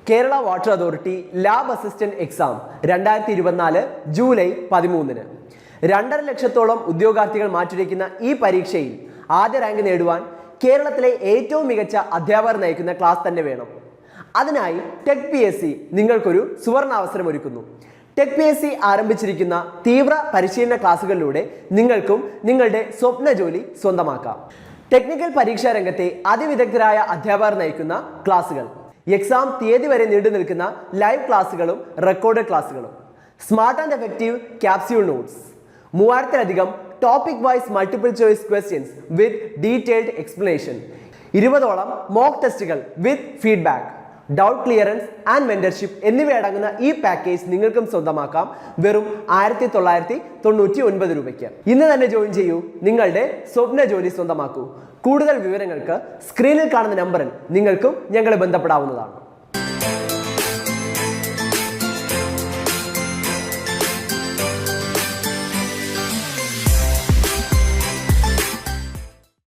Kerala water authority lab assistant exam 2024 July 13-ന് 2.5 ലക്ഷത്തോളം ഉദ്യോഗാർത്ഥികൾ മാറ്റുരയ്ക്കുന്ന ഈ പരീക്ഷയിൽ ആദ്യ റാങ്ക് നേടുവാൻ കേരളത്തിലെ ഏറ്റവും മികച്ച അധ്യാപകർ നയിക്കുന്ന ക്ലാസ് തന്നെ വേണം. അതിനായി ടെക് PSC നിങ്ങൾക്കൊരു സുവർണാവസരം ഒരുക്കുന്നു. ടെക് PSC ആരംഭിച്ചിരിക്കുന്ന തീവ്ര പരിശീലന ക്ലാസുകളിലൂടെ നിങ്ങൾക്കും നിങ്ങളുടെ സ്വപ്ന ജോലി സ്വന്തമാക്കാം. ടെക്നിക്കൽ പരീക്ഷാ രംഗത്തെ അതിവിദഗ്ധരായ അധ്യാപകർ നയിക്കുന്ന ക്ലാസുകൾ, എക്സാം തീയതി വരെ നീണ്ടു നിൽക്കുന്ന ലൈവ് ക്ലാസുകളും റെക്കോർഡഡ് ക്ലാസുകളും, smart and effective capsule notes, 3000-ലധികം topic wise multiple choice questions with detailed explanation, 20ഓളം മോക്ക് ടെസ്റ്റുകൾ with feedback, doubt clearance and mentorship എന്നിവയടങ്ങുന്ന ഈ പാക്കേജ് നിങ്ങൾക്കും സ്വന്തമാക്കാം വെറും 1999 രൂപയ്ക്ക്. ഇന്ന് തന്നെ ജോയിൻ ചെയ്യൂ, നിങ്ങളുടെ സ്വപ്ന ജോലി സ്വന്തമാക്കൂ. കൂടുതൽ വിവരങ്ങൾക്ക് സ്ക്രീനിൽ കാണുന്ന നമ്പറിൽ നിങ്ങൾക്കും ഞങ്ങളെ ബന്ധപ്പെടാവുന്നതാണ്.